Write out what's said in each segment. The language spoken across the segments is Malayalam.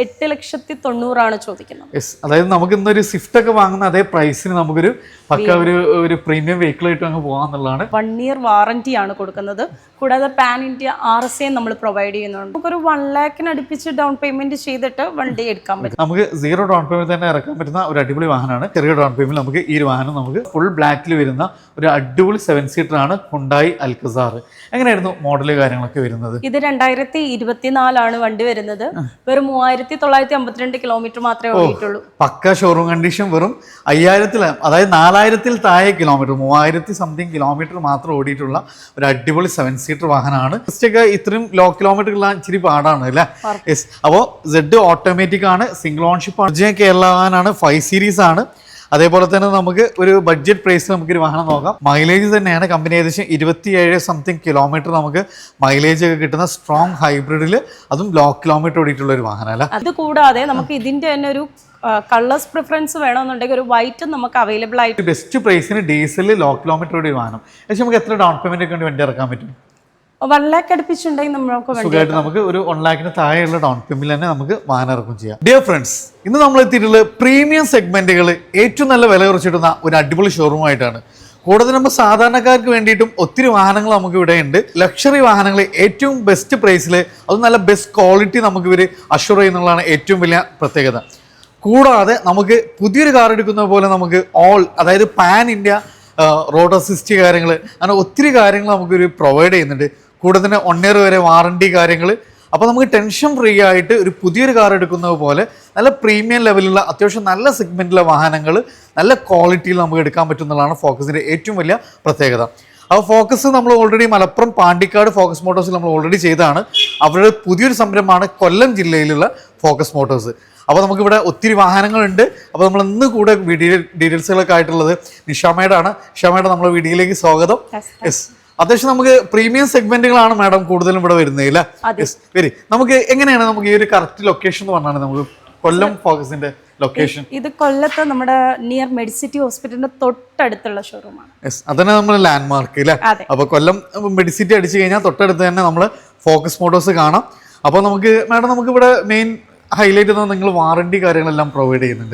8,90,000 ചോദിക്കുന്നത്. അതായത് നമുക്ക് ഇന്നൊരു സ്വിഫ്റ്റ് ഒക്കെ വാങ്ങുന്ന അതേ പ്രൈസിന് നമുക്കൊരു പക്ക ഒരു പ്രീമിയം വെഹിക്കിൾ ആയിട്ട് അങ്ങ് പോകാന്നുള്ളതാണ്. 1 year വാറന്റി ആണ് കൊടുക്കുന്നത്. കൂടാതെ പാൻ ഇന്ത്യ RSA നമ്മൾ പ്രൊവൈഡ് ചെയ്യുന്നുണ്ട്. നമുക്കൊരു 1 lakhന് അടുപ്പിച്ച് ഡൗൺ പേയ്മെന്റ് ചെയ്തിട്ട് വണ്ടി എടുക്കാൻ പറ്റും. നമുക്ക് 0 ഡൗൺ പേയ്മെന്റ് തന്നെ ഇറക്കാൻ പറ്റുന്ന ഒരു അടിപൊളി വാഹനമാണ്. ചെറിയ ഡൗൺ പേയ്മെന്റ് നമുക്ക് ഈ ഒരു വാഹനം നമുക്ക് ഫുൾ ബ്ലാക്കിൽ വരുന്ന ഒരു അടിപൊളി 7 സീറ്റർ ആണ് ഹുണ്ടായി അൽക്കസാർ. എങ്ങനെയായിരുന്നു മോഡല് കാര്യങ്ങളൊക്കെ വരുന്നത്? ഇത് 2024 ആണ് വണ്ടി വരുന്നത്. വെറും 3,952 കിലോമീറ്റർ മാത്രമേ ഓടിയിട്ടുള്ളൂ. പക്ക ഷോറൂം കണ്ടീഷൻ. വെറും 5,000 അതായത് 4,000 താഴെ കിലോമീറ്റർ, 3,000 സംതിങ് കിലോമീറ്റർ മാത്രം ഓടിയിട്ടുള്ള ഒരു അടിപൊളി 7 സീറ്റർ വാഹനമാണ്. ഒക്കെ ഇത്രയും ലോ കിലോമീറ്റർ ഉള്ള ഇച്ചിരി പാടാണ് അല്ലേ? അപ്പോൾ Z ഓട്ടോമാറ്റിക് ആണ്, സിംഗിൾ ഓൺഷിപ്പ് ആണ്, കേരള വാഹനമാണ്, 5 സീരീസ് ആണ്. അതേപോലെ തന്നെ നമുക്ക് ഒരു ബഡ്ജറ്റ് പ്രൈസ് നമുക്കൊരു വാഹനം നോക്കാം. മൈലേജ് തന്നെയാണ് കമ്പനി ഏകദേശം 27 സംതിങ് കിലോമീറ്റർ നമുക്ക് മൈലേജ് ഒക്കെ കിട്ടുന്ന സ്ട്രോങ് ഹൈബ്രിഡിൽ, അതും ലോ കിലോമീറ്റർ ഓടിയിട്ടുള്ള ഒരു വാഹനം അല്ല. അത് കൂടാതെ നമുക്ക് ഇതിന്റെ തന്നെ ഒരു കളേഴ്സ് പ്രിഫറൻസ് വേണമെന്നുണ്ടെങ്കിൽ ഒരു വൈറ്റ് നമുക്ക് അവൈലബിൾ ആയിട്ട് ബെസ്റ്റ് പ്രൈസിന് ഡീസൽ ലോ കിലോമീറ്റർ ഓടിയ വാഹനം. പക്ഷേ നമുക്ക് എത്ര ഡൗൺ പേയ്മെന്റ് ഒക്കെ വണ്ടി ഇറക്കാൻ പറ്റും? 1 lakh അടുപ്പിച്ചുണ്ടെങ്കിൽ നമുക്ക് ഒരു 1 lakhന് താഴെയുള്ള ഡൗൺ പേയ്മെന്റ് തന്നെ നമുക്ക് വാഹനം ഇറക്കും ചെയ്യാം. ഡിയർ ഫ്രണ്ട്സ്, ഇന്ന് നമ്മൾ എത്തിയിട്ടുള്ള പ്രീമിയം സെഗ്മെന്റുകൾ ഏറ്റവും നല്ല വില കുറച്ചിട്ടുന്ന ഒരു അടിപൊളി ഷോറൂമായിട്ടാണ്. കൂടുതൽ നമ്മൾ സാധാരണക്കാർക്ക് വേണ്ടിയിട്ടും ഒത്തിരി വാഹനങ്ങൾ നമുക്ക് ഇവിടെ ഉണ്ട്. ലക്ഷറി വാഹനങ്ങൾ ഏറ്റവും ബെസ്റ്റ് പ്രൈസിൽ, അത് നല്ല ബെസ്റ്റ് ക്വാളിറ്റി നമുക്ക് ഇവർ അഷ്വർ ചെയ്യുന്നതാണ് ഏറ്റവും വലിയ പ്രത്യേകത. കൂടാതെ നമുക്ക് പുതിയൊരു കാർ എടുക്കുന്ന പോലെ നമുക്ക് അതായത് പാൻ ഇന്ത്യ റോഡ് അസിസ്റ്റ് കാര്യങ്ങൾ, അങ്ങനെ ഒത്തിരി കാര്യങ്ങൾ നമുക്കൊരു പ്രൊവൈഡ് ചെയ്യുന്നുണ്ട്. കൂടെ തന്നെ 1 year വരെ വാറണ്ടി കാര്യങ്ങൾ. അപ്പോൾ നമുക്ക് ടെൻഷൻ ഫ്രീ ആയിട്ട് ഒരു പുതിയൊരു കാർ എടുക്കുന്നത് പോലെ നല്ല പ്രീമിയം ലെവലുള്ള അത്യാവശ്യം നല്ല സെഗ്മെൻറ്റിലെ വാഹനങ്ങൾ നല്ല ക്വാളിറ്റിയിൽ നമുക്ക് എടുക്കാൻ പറ്റുന്നതാണ് ഫോക്കസിൻ്റെ ഏറ്റവും വലിയ പ്രത്യേകത. അപ്പോൾ ഫോക്കസ് നമ്മൾ ഓൾറെഡി മലപ്പുറം പാണ്ടിക്കാട് ഫോക്കസ് മോട്ടോഴ്സിൽ നമ്മൾ ഓൾറെഡി ചെയ്തതാണ്. അവരുടെ പുതിയൊരു സംരംഭമാണ് കൊല്ലം ജില്ലയിലുള്ള ഫോക്കസ് മോട്ടോഴ്സ്. അപ്പോൾ നമുക്കിവിടെ ഒത്തിരി വാഹനങ്ങളുണ്ട്. അപ്പോൾ നമ്മൾ ഇന്ന് കൂടെ ഡീറ്റെയിൽസുകളൊക്കെ ആയിട്ടുള്ളത് നിഷാമേഡാണ്. നിഷാമേഡ നമ്മളെ വീഡിയോയിലേക്ക് സ്വാഗതം. അത്യാവശ്യം നമുക്ക് പ്രീമിയം സെഗ്മെന്റുകളാണ് മാഡം കൂടുതലും ഇവിടെ വരുന്നത് അല്ലേ? വരി, നമുക്ക് എങ്ങനെയാണ് നമുക്ക് ഈ ഒരു കറക്റ്റ് ലൊക്കേഷൻ എന്ന് പറഞ്ഞാൽ നമുക്ക് കൊല്ലം ഫോക്കസിന്റെ ലൊക്കേഷൻ? ഇത് കൊല്ലത്ത് നമ്മുടെ നിയർ മെഡിസിറ്റി ഹോസ്പിറ്റലിന്റെ തൊട്ടടുത്തുള്ള ഷോറൂമാണ്. അതന്നെ നമ്മുടെ ലാൻഡ് മാർക്ക് അല്ലേ? അപ്പൊ കൊല്ലം മെഡിസിറ്റി അടിച്ചു കഴിഞ്ഞാൽ തൊട്ടടുത്ത് തന്നെ നമ്മൾ ഫോക്കസ് മോട്ടോഴ്സ് കാണാം. അപ്പോൾ നമുക്ക് മാഡം നമുക്ക് ഇവിടെ മെയിൻ ഹൈലൈറ്റ് ചെയ്യുന്നത് നിങ്ങൾ വാറണ്ടി കാര്യങ്ങളെല്ലാം പ്രൊവൈഡ് ചെയ്യുന്നുണ്ട്.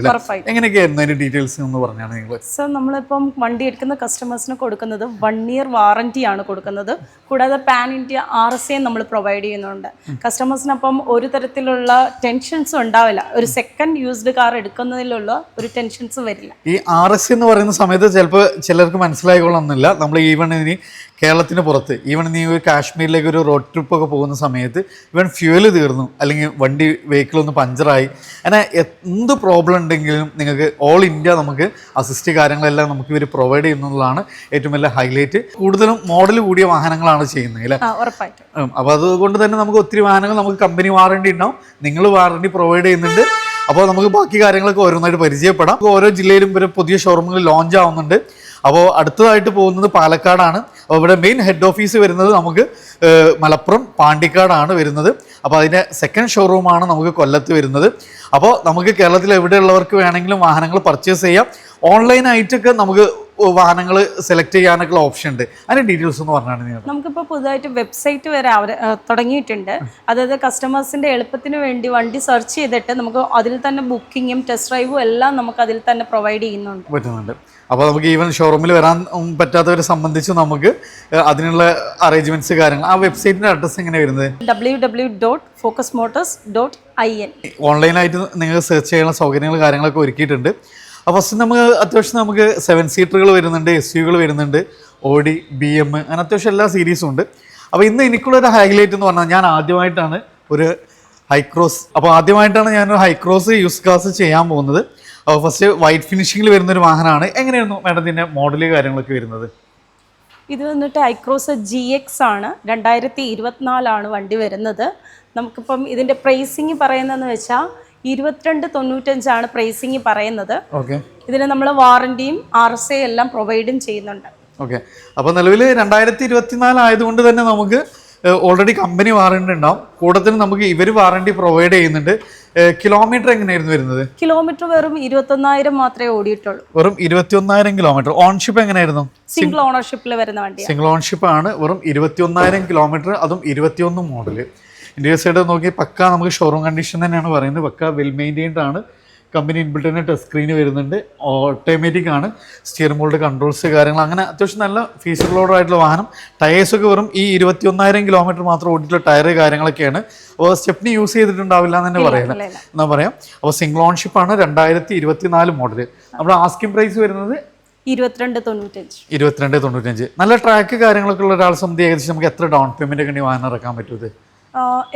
എങ്ങനെയൊക്കെയായിരുന്നു അതിന്റെ ഡീറ്റെയിൽസ് എന്ന് പറഞ്ഞാണ് നിങ്ങൾ? സർ, നമ്മളിപ്പം വണ്ടി എടുക്കുന്ന കസ്റ്റമേഴ്സിന് കൊടുക്കുന്നത് 1 year വാറണ്ടി ആണ് കൊടുക്കുന്നത്. കൂടാതെ പാൻ ഇന്ത്യ RSA നമ്മൾ പ്രൊവൈഡ് ചെയ്യുന്നുണ്ട്. കസ്റ്റമേഴ്സിനപ്പം ഒരു തരത്തിലുള്ള ടെൻഷൻസും ഉണ്ടാവില്ല. ഒരു സെക്കൻഡ് യൂസ്ഡ് കാർ എടുക്കുന്നതിലുള്ള ഒരു ടെൻഷൻസ് വരില്ല. ഈ RSA എന്ന് പറയുന്ന സമയത്ത് ചിലപ്പോൾ ചിലർക്ക് മനസ്സിലായിക്കൊള്ളണമെന്നില്ല. നമ്മൾ ഇനി കേരളത്തിന് പുറത്ത് ഇനി ഒരു കാശ്മീരിലേക്ക് ഒരു റോഡ് ട്രിപ്പ് ഒക്കെ പോകുന്ന സമയത്ത് ഫ്യൂവൽ തീർന്നു, അല്ലെങ്കിൽ വെഹിക്കിൾ ഒന്ന് പഞ്ചറായി, അങ്ങനെ എന്ത് പ്രോബ്ലം ഉണ്ടെങ്കിലും നിങ്ങൾക്ക് ഓൾ ഇന്ത്യ നമുക്ക് അസിസ്റ്റ് കാര്യങ്ങളെല്ലാം നമുക്ക് ഇവർ പ്രൊവൈഡ് ചെയ്യുന്നതാണ് ഏറ്റവും വലിയ ഹൈലൈറ്റ്. കൂടുതലും മോഡൽ കൂടിയ വാഹനങ്ങളാണ് ചെയ്യുന്നത് അല്ലേ? അപ്പോൾ അതുകൊണ്ട് തന്നെ നമുക്ക് ഒത്തിരി വാഹനങ്ങൾ നമുക്ക് കമ്പനി വാറണ്ടി ഉണ്ടാവും, നിങ്ങൾ വാറണ്ടി പ്രൊവൈഡ് ചെയ്യുന്നുണ്ട്. അപ്പോൾ നമുക്ക് ബാക്കി കാര്യങ്ങളൊക്കെ ഓരോന്നായിട്ട് പരിചയപ്പെടാം. ഓരോ ജില്ലയിലും ഇവർ പുതിയ ഷോറൂമുകൾ ലോഞ്ച് ആവുന്നുണ്ട്. അപ്പോൾ അടുത്തതായിട്ട് പോകുന്നത് പാലക്കാടാണ്. അപ്പോൾ ഇവിടെ മെയിൻ ഹെഡ് ഓഫീസ് വരുന്നത് നമുക്ക് മലപ്പുറം പാണ്ടിക്കാടാണ് വരുന്നത്. അപ്പോൾ അതിൻ്റെ സെക്കൻഡ് ഷോറൂമാണ് നമുക്ക് കൊല്ലത്ത് വരുന്നത്. അപ്പോൾ നമുക്ക് കേരളത്തിൽ എവിടെയുള്ളവർക്ക് വേണമെങ്കിലും വാഹനങ്ങൾ പർച്ചേസ് ചെയ്യാം. ഓൺലൈനായിട്ടൊക്കെ നമുക്ക് വാഹനങ്ങൾ സെലക്ട് ചെയ്യാനൊക്കെ ഓപ്ഷൻ ഉണ്ട്. അതിന്റെ ഡീറ്റെയിൽസ് ഒന്ന് പറഞ്ഞാണ്. നമുക്കിപ്പോൾ പുതുതായിട്ട് വെബ്സൈറ്റ് വരെ തുടങ്ങിയിട്ടുണ്ട്. അതായത് കസ്റ്റമേഴ്സിന്റെ എളുപ്പത്തിന് വേണ്ടി വണ്ടി സെർച്ച് ചെയ്തിട്ട് നമുക്ക് അതിൽ തന്നെ ബുക്കിങ്ങും ടെസ്റ്റ് ഡ്രൈവും എല്ലാം നമുക്ക് അതിൽ തന്നെ പ്രൊവൈഡ് പറ്റുന്നുണ്ട്. അപ്പോൾ നമുക്ക് ഈവൻ ഷോറൂമിൽ വരാൻ പറ്റാത്തവരെ സംബന്ധിച്ച് നമുക്ക് അതിനുള്ള അറേഞ്ച്മെന്റ്സ് കാര്യങ്ങൾ ആ വെബ്സൈറ്റിന്റെ അഡ്രസ് എങ്ങനെ വരുന്നത്? www.focusmotors.in. ഓൺലൈനായിട്ട് നിങ്ങൾക്ക് സെർച്ച് ചെയ്യാനുള്ള സൗകര്യങ്ങൾ കാര്യങ്ങളൊക്കെ ഒരുക്കിയിട്ടുണ്ട്. അപ്പോൾ ഫസ്റ്റ് നമുക്ക് 7 സീറ്ററുകൾ വരുന്നുണ്ട്, SUV വരുന്നുണ്ട്, Audi, BM, അങ്ങനെ അത്യാവശ്യം എല്ലാ സീരീസും ഉണ്ട്. അപ്പോൾ ഇന്ന് എനിക്കുള്ളൊരു ഹൈലൈറ്റ് എന്ന് പറഞ്ഞാൽ ഞാൻ ആദ്യമായിട്ടാണ് ഒരു ഹൈക്രോസ് ഞാനൊരു ഹൈക്രോസ് യൂസ് കാസ് ചെയ്യാൻ പോകുന്നത്. അപ്പോൾ ഫസ്റ്റ് വൈറ്റ് ഫിനിഷിങ്ങിൽ വരുന്നൊരു വാഹനമാണ്. എങ്ങനെയായിരുന്നു മാഡത്തിൻ്റെ മോഡല് കാര്യങ്ങളൊക്കെ വരുന്നത്? ഇത് വന്നിട്ട് ഹൈക്രോസ് GX ആണ്. 2024 വണ്ടി വരുന്നത്. നമുക്കിപ്പം ഇതിൻ്റെ പ്രൈസിങ് പറയുന്നതെന്ന് വെച്ചാൽ 2295 പ്രൈസിങ് പറയുന്നത്. ഇതിന് നമ്മൾ വാറണ്ടിയും RSA എല്ലാം പ്രൊവൈഡും ചെയ്യുന്നുണ്ട്. ഓക്കെ, അപ്പോൾ നിലവിൽ 2024 ആയതുകൊണ്ട് തന്നെ നമുക്ക് ഓൾറെഡി കമ്പനി വാറണ്ടി ഉണ്ടാവും. കൂടത്തിന് നമുക്ക് ഇവർ വാറണ്ടി പ്രൊവൈഡ് ചെയ്യുന്നുണ്ട്. കിലോമീറ്റർ എങ്ങനെയായിരുന്നു വരുന്നത്? കിലോമീറ്റർ വെറും 21,000 മാത്രമേ ഓടിയിട്ടുള്ളൂ. വെറും 21,000 കിലോമീറ്റർ. ഓൺഷിപ്പ് എങ്ങനെയായിരുന്നു? സിംഗിൾ ഓണർഷിപ്പിൽ വരുന്ന വണ്ടി. സിംഗിൾ ഓൺഷിപ്പ് ആണ്. വെറും 21,000 കിലോമീറ്റർ, അതും 21 മോഡല്. ഇന്റീരിയർ സൈഡ് നോക്കി പക്ക നമുക്ക് ഷോറൂം കണ്ടീഷൻ തന്നെയാണ് പറയുന്നത്. പക്ക വെൽ മെയിൻറ്റൈൻഡ് ആണ്. കമ്പനി ഇൻബിൽറ്റ് തന്നെ ടച്ച് സ്ക്രീൻ വരുന്നുണ്ട്. ഓട്ടോമാറ്റിക് ആണ്. സ്റ്റിയറിംഗ് ബോർഡ് കൺട്രോൾസ് കാര്യങ്ങൾ അങ്ങനെ അത്യാവശ്യം നല്ല ഫീച്ചറുകളോട് ആയിട്ടുള്ള വാഹനം. ടയേഴ്സൊക്കെ വെറും ഈ 21,000 കിലോമീറ്റർ മാത്രം ഓടിയിട്ടുള്ള ടയർ കാര്യങ്ങളൊക്കെയാണ്. അപ്പോൾ സ്റ്റെപ്നി യൂസ് ചെയ്തിട്ടുണ്ടാവില്ല എന്ന് തന്നെ പറയുന്നത് എന്നാ പറയാം. അപ്പോൾ സിംഗിൾ ഓൺഷിപ്പ് ആണ്. 2024 മോഡല്. നമ്മുടെ ആസ്കിംഗ് പ്രൈസ് വരുന്നത് 2295. നല്ല ട്രാക്ക് കാര്യങ്ങളൊക്കെ ഉള്ള ഒരാൾ സംബന്ധിച്ച് ഏകദേശം നമുക്ക് എത്ര ഡൗൺ പേയ്മെന്റ് ഒക്കെ വാഹനം ഇറക്കാൻ പറ്റും?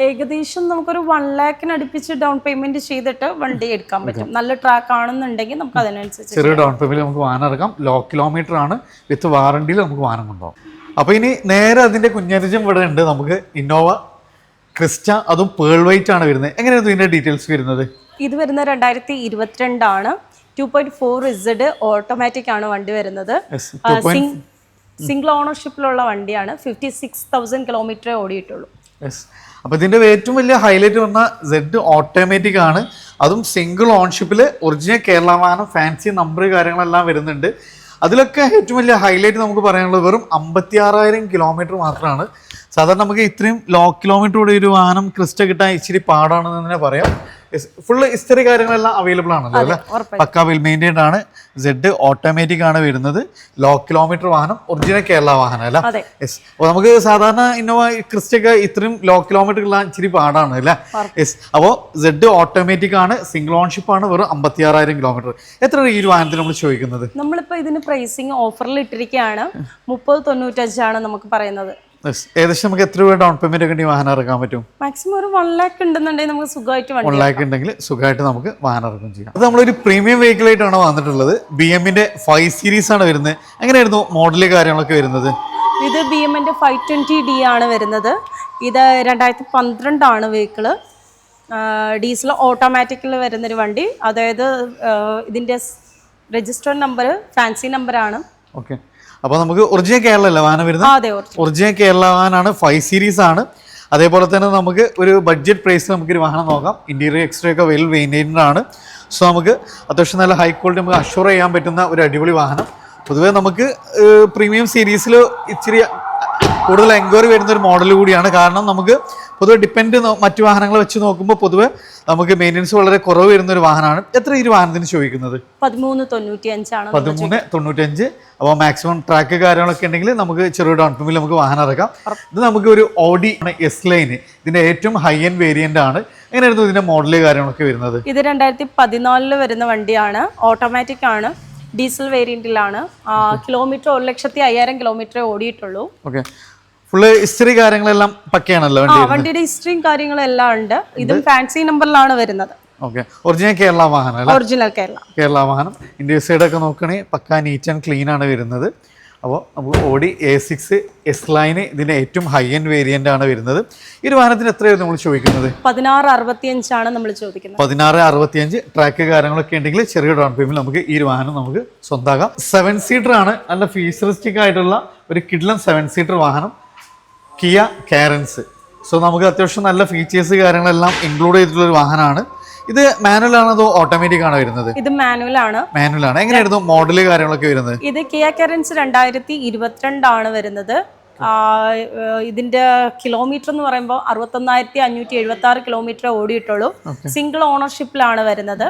ഏകദേശം നമുക്കൊരു 1 lakhന് അടുപ്പിച്ച് ഡൗൺ പേയ്മെന്റ് ചെയ്തിട്ട് വണ്ടി എടുക്കാൻ പറ്റും. നല്ല ട്രാക്ക് ആണെന്നുണ്ടെങ്കിൽ നമുക്ക് അതിനനുസരിച്ച് ചെറിയ ഡൗൺ പേയ്മെന്റ് നമുക്ക് വാഹനം ഇറക്കാം. ലോ കിലോമീറ്റർ ആണ്. വിത്ത് വാറണ്ടിയിൽ നമുക്ക് വാഹനം കൊണ്ടുപോകാം. അപ്പോൾ ഇനി നേരെ അതിന്റെ കുഞ്ഞനുജം ഇവിടെ ഉണ്ട്. നമുക്ക് ഇന്നോവ ക്രിസ്റ്റ, അതും പേൾ വൈറ്റ് ആണ് വരുന്നത്. എങ്ങനെയാണ് ഇതിന്റെ ഡീറ്റെയിൽസ് വരുന്നത്? ഇത് വരുന്ന 2022 ആണ്. 2.4Z ഓട്ടോമാറ്റിക് ആണ് വണ്ടി വരുന്നത്. സിംഗിൾ ഓണർഷിപ്പിലുള്ള വണ്ടിയാണ്. 56,000 കിലോമീറ്റർ ഓടിയിട്ടുള്ളൂ. അപ്പോൾ ഇതിന്റെ ഏറ്റവും വലിയ ഹൈലൈറ്റ് വന്ന സെഡ് ഓട്ടോമാറ്റിക് ആണ്. അതും സിംഗിൾ ഓൺഷിപ്പിൽ ഒറിജിനൽ കേരള വാഹനം, ഫാൻസി നമ്പർ കാര്യങ്ങളെല്ലാം വരുന്നുണ്ട്. അതിലൊക്കെ ഏറ്റവും വലിയ ഹൈലൈറ്റ് നമുക്ക് പറയാനുള്ളത് വെറും 56,000 കിലോമീറ്റർ മാത്രമാണ്. സാധാരണ നമുക്ക് ഇത്രയും ലോ കിലോമീറ്റർ കൂടി ഒരു വാഹനം ക്രിസ്റ്റ കിട്ടാൻ ഇച്ചിരി പാടാണെന്ന് തന്നെ പറയാം. ഫുള്ള് ഹിസ്റ്ററി കാര്യങ്ങളെല്ലാം അവൈലബിൾ ആണല്ലോ അല്ലേ? പക്ക വെൽ മെയിൻറ്റൈൻഡ് ആണ്. സെഡ് ഓട്ടോമാറ്റിക് ആണ് വരുന്നത്. ലോ കിലോമീറ്റർ വാഹനം, ഒറിജിനൽ കേരള വാഹനം അല്ല? യെസ്. അപ്പോൾ നമുക്ക് സാധാരണ ഇന്നോവ ക്രിസ്റ്റൊക്കെ ഇത്രയും ലോ കിലോമീറ്റർ ഉള്ള ഇച്ചിരി പാടാണ് അല്ലേ? യെസ്. അപ്പോൾ സെഡ് ഓട്ടോമാറ്റിക് ആണ്. സിംഗിൾ ഓൺഷിപ്പ് ആണ്. വെറും 56,000 കിലോമീറ്റർ. എത്ര ഈ ഒരു വാഹനത്തിന് നമ്മൾ ചോദിക്കുന്നത്? നമ്മളിപ്പോൾ ഇതിന് പ്രൈസിങ് ഓഫറിൽ ഇട്ടിരിക്കുകയാണ്. 3095 ആണ് നമുക്ക് പറയുന്നത്. ഏകദേശം നമുക്ക് എത്ര രൂപ ഡൗൺ പേയ്മെന്റ് ഒക്കെ വാഹനം ഇറക്കാൻ പറ്റും? മാക്സിമം ഒരു 1 lakh ഉണ്ടെന്നുണ്ടെങ്കിൽ നമുക്ക് സുഖമായിട്ട് 1 lakh ഉണ്ടെങ്കിൽ സുഖമായിട്ട് നമുക്ക് വാഹനം ഇറക്കും ചെയ്യാം. അത് നമ്മളൊരു പ്രീമിയം വെഹിക്കിൾ ആയിട്ടാണ് വന്നിട്ടുള്ളത്. BM-ന്റെ 5 സീരീസ് ആണ് വരുന്നത്. എങ്ങനെയായിരുന്നു മോഡല് കാര്യങ്ങളൊക്കെ വരുന്നത്? ഇത് BM-ന്റെ 520D ആണ് വരുന്നത്. ഇത് 2012 ആണ് വെഹിക്കിള്. ഡീസൽ ഓട്ടോമാറ്റിക്കിൽ വരുന്നൊരു വണ്ടി. അതായത് ഇതിൻ്റെ രജിസ്റ്റേർഡ് നമ്പർ ഫാൻസി നമ്പറാണ്. ഓക്കെ. അപ്പോൾ നമുക്ക് ഒറിജിനൽ കേരള അല്ല വാഹനം വരുന്നത്? ഒറിജിനൽ കേരള വാഹനമാണ്. 5 സീരീസ് ആണ്. അതേപോലെ തന്നെ നമുക്ക് ഒരു ബഡ്ജറ്റ് പ്രൈസ് നമുക്കൊരു വാഹനം നോക്കാം. ഇന്റീരിയർ എക്സ്ട്രാ ഒക്കെ വെൽ മെയിൻറ്റൈൻഡ് ആണ്. സോ നമുക്ക് അത്യാവശ്യം നല്ല ഹൈ ക്വാളിറ്റി നമുക്ക് അഷ്യൂർ ചെയ്യാൻ പറ്റുന്ന ഒരു അടിപൊളി വാഹനം. പൊതുവേ നമുക്ക് പ്രീമിയം സീരീസിൽ ഇച്ചിരി കൂടുതൽ എൻക്വയറി വരുന്ന ഒരു മോഡൽ കൂടിയാണ്. കാരണം നമുക്ക് പൊതുവെ ഡിപ്പെൻഡ് മറ്റു വാഹനങ്ങൾ വെച്ച് നോക്കുമ്പോൾ പൊതുവെ നമുക്ക് മെയിൻ്റെനൻസ് വളരെ കുറവ് വരുന്ന ഒരു വാഹനമാണ്. എത്ര ഈ വാഹനത്തിന് ചോദിക്കുന്നത്? 1395. അപ്പോൾ മാക്സിമം ട്രാക്ക് കാര്യങ്ങളൊക്കെ ഉണ്ടെങ്കിൽ നമുക്ക് ചെറിയ ഡൗൺ പേയ്മെന്റിൽ നമുക്ക് വാഹനം ഇറക്കാം. ഇത് നമുക്ക് ഒരു ഓഡി എസ് ലൈൻ, ഇതിന്റെ ഏറ്റവും ഹൈ എൻഡ് വേരിയന്റ് ആണ്. എങ്ങനെയായിരുന്നു ഇതിന്റെ മോഡല് കാര്യങ്ങളൊക്കെ വരുന്നത്? ഇത് 2014 വരുന്ന വണ്ടിയാണ്. ഓട്ടോമാറ്റിക് ആണ്. ഡീസൽ വേരിയന്റിലാണ്. കിലോമീറ്റർ 1,05,000 കിലോമീറ്റർ ഓടിയിട്ടുള്ളൂ. ഓക്കെ. ഫുള്ള് ഹിസ്റ്ററി കാര്യങ്ങളെല്ലാം പക്കയാണല്ലോ? വണ്ടിയുടെ ഹിസ്റ്ററിയും കാര്യങ്ങളെല്ലാം ഉണ്ട്. ഇതും ഫാൻസി നമ്പറിലാണ് വരുന്നത്. ഓക്കെ. ഒറിജിനൽ കേരള വാഹനം? ഒറിജിനൽ കേരള വാഹനം. ഇന്റീരിയർ സൈഡൊക്കെ നോക്കുകയാണെങ്കിൽ പക്ക നീറ്റ് ആൻഡ് ക്ലീൻ ആണ് വരുന്നത്. അപ്പോൾ നമുക്ക് ഓഡി A6 എസ് ലൈന് ഇതിൻ്റെ ഏറ്റവും ഹൈ എൻഡ് വേരിയൻ്റ് ആണ് വരുന്നത്. ഈ ഒരു വാഹനത്തിന് എത്രയായിരുന്നു നമ്മൾ ചോദിക്കുന്നത്? 1665 ആണ് നമ്മൾ ചോദിക്കുന്നത്. 1665. ട്രാക്ക് കാര്യങ്ങളൊക്കെ ഉണ്ടെങ്കിൽ ചെറിയ ഡൗൺ പേയ്മെന്റ് നമുക്ക് ഈ ഒരു വാഹനം നമുക്ക് സ്വന്തമാക്കാം. 7 സീറ്റർ ആണ്. നല്ല ഫീച്ചറിസ്റ്റിക് ആയിട്ടുള്ള ഒരു കിഡ്ലൻ 7 സീറ്റർ വാഹനം, കിയ കാരൻസ്. സോ നമുക്ക് അത്യാവശ്യം നല്ല ഫീച്ചേഴ്സ് കാര്യങ്ങളെല്ലാം ഇൻക്ലൂഡ് ചെയ്തിട്ടുള്ള ഒരു വാഹനമാണ്. ഇത് മാനുവൽ ആണോ അതോ ഓട്ടോമാറ്റിക് ആണോ വരുന്നത്? ഇത് മാനുവൽ ആണ്. എങ്ങനെയായിരുന്നു മോഡല് കാര്യങ്ങളൊക്കെ വരുന്നത്? ഇത് കിയ കാരൻസ് 2022 ആണ് വരുന്നത്. ഇതിന്റെ കിലോമീറ്റർ എന്ന് പറയുമ്പോൾ 61,576 കിലോമീറ്റർ ഓടിയിട്ടുള്ളൂ. സിംഗിൾ ഓണർഷിപ്പിലാണ് വരുന്നത്.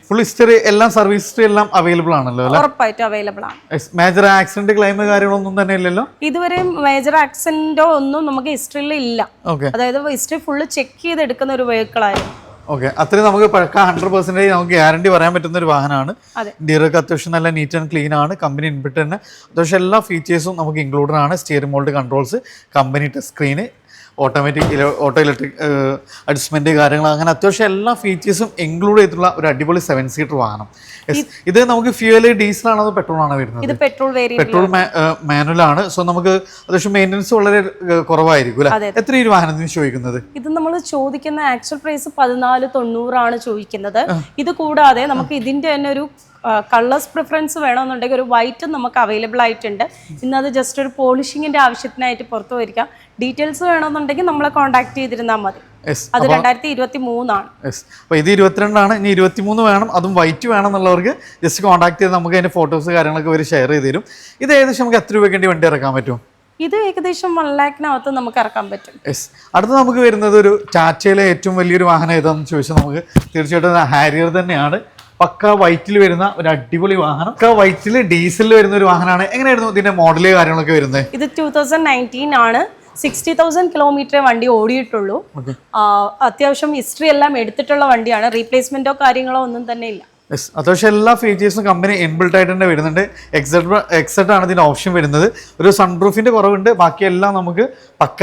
ഫുൾ ഹിസ്റ്ററി എല്ലാം സർവീസ് ഹിസ്റ്ററി എല്ലാം അവൈലബിൾ ആണല്ലോ? ഉറപ്പായിട്ടും അവൈലബിൾ ആണ്. മേജർ ആക്സിഡന്റ് ക്ലെയിം കാര്യങ്ങളൊന്നും തന്നെ ഇല്ലല്ലോ? ഇതുവരെ മേജർ ആക്സിഡന്റോ ഒന്നും നമുക്ക് ഹിസ്റ്ററിയിൽ ഇല്ല. അതായത് ഹിസ്റ്ററി ഫുള്ള് ചെക്ക് ചെയ്തെടുക്കുന്ന ഒരു വെഹിക്കിൾ ആയിരുന്നു. ഓക്കെ. അത്രയും നമുക്ക് പഴക്കം 100% നമുക്ക് ഗ്യാരണ്ടി പറയാൻ പറ്റുന്ന ഒരു വാഹനമാണ്. ഇന്റീരിയർ അത്യാവശ്യം നല്ല നീറ്റ് ആൻഡ് ക്ലീൻ ആണ്. കമ്പനി ഇൻബിൽറ്റ് തന്നെ അത്യാവശ്യം എല്ലാ ഫീച്ചേഴ്സും നമുക്ക് ഇൻക്ലൂഡഡ് ആണ്. Steering mould controls, company touch screen, automatic auto electric adjustment കാര്യങ്ങൾ, അങ്ങനെ അത്യാവശ്യം എല്ലാ ഫീച്ചേഴ്സും ഇൻക്ലൂഡ് ചെയ്തിട്ടുള്ള ഒരു അടിപൊളി 7 സീറ്റർ വാഹനം. ഇത് നമുക്ക് ഫ്യൂവൽ ഡീസൽ ആണോ അതോ പെട്രോൾ ആണോ വരുന്നത്? ഇത് പെട്രോൾ മാനുവൽ ആണ്. സോ നമുക്ക് അത്യാവശ്യം മെയിൻ്റെനൻസ് വളരെ കുറവായിരിക്കും അല്ലേ? എത്ര ഈ വാഹനത്തിന് ചോദിക്കുന്നത്? ഇത് നമ്മൾ ചോദിക്കുന്ന ആക്ച്വൽ പ്രൈസ് 1490 ആണ് ചോദിക്കുന്നത്. ഇത് കൂടാതെ നമുക്ക് ഇതിന്റെ തന്നെ ഒരു കളേഴ്സ് പ്രിഫറൻസ് വേണമെന്നുണ്ടെങ്കിൽ ഒരു വൈറ്റും നമുക്ക് അവൈലബിൾ ആയിട്ടുണ്ട്. ഇന്നത് ജസ്റ്റ് ഒരു പോളിഷിങ്ങിന്റെ ആവശ്യത്തിനായിട്ട് പുറത്തു വരിക. ഡീറ്റെയിൽസ് വേണമെന്നുണ്ടെങ്കിൽ നമ്മളെ കോൺടാക്ട് ചെയ്തിരുന്നാൽ മതി. അത് 2023 ആണ്. അപ്പോൾ ഇത് 22 ആണ്. ഇനി 23 വേണം, അതും വൈറ്റ് വേണം എന്നുള്ളവർക്ക് ജസ്റ്റ് കോൺടാക്ട് ചെയ്ത് നമുക്ക് അതിന്റെ ഫോട്ടോസ് കാര്യങ്ങളൊക്കെ അവർ ഷെയർ ചെയ്ത് തരും. ഇത് ഏകദേശം നമുക്ക് എത്ര രൂപയ്ക്ക് വേണ്ടി വണ്ടി ഇറക്കാൻ പറ്റും? ഇത് ഏകദേശം 1 ലാഖിനകത്ത് നമുക്ക് ഇറക്കാൻ പറ്റും. യെസ്. അടുത്ത നമുക്ക് വരുന്നത് ഒരു ടാറ്റയിലെ ഏറ്റവും വലിയൊരു വാഹനം ഏതാണെന്ന് ചോദിച്ചാൽ നമുക്ക് തീർച്ചയായിട്ടും ഹാരിയർ തന്നെയാണ്. പക്ക വൈറ്റിൽ വരുന്ന ഒരു അടിപൊളി വാഹനം. പക്ക വൈറ്റിൽ ഡീസലിൽ വരുന്ന ഒരു വാഹനമാണ്. എങ്ങനെയായിരുന്നു ഇതിന്റെ മോഡല് കാര്യങ്ങളൊക്കെ വരുന്നത്? ഇത് 2019 ആണ്. 60,000 കിലോമീറ്റർ വണ്ടി ഓടിയിട്ടുള്ളൂ. അത്യാവശ്യം ഹിസ്റ്ററി എല്ലാം എടുത്തിട്ടുള്ള വണ്ടിയാണ്. റീപ്ലേസ്മെന്റോ കാര്യങ്ങളോ ഒന്നും തന്നെ ഇല്ല. യെസ്. അത്യാവശ്യം എല്ലാ ഫീച്ചേഴ്സും കമ്പനി ഇൻബിൽട്ട് ആയിട്ട് തന്നെ വരുന്നുണ്ട്. എക്സെറ്റ് ആണ് ഇതിന്റെ ഓപ്ഷൻ വരുന്നത്. ഒരു സൺറൂഫിന്റെ കുറവുണ്ട്. ബാക്കിയെല്ലാം നമുക്ക് പക്ക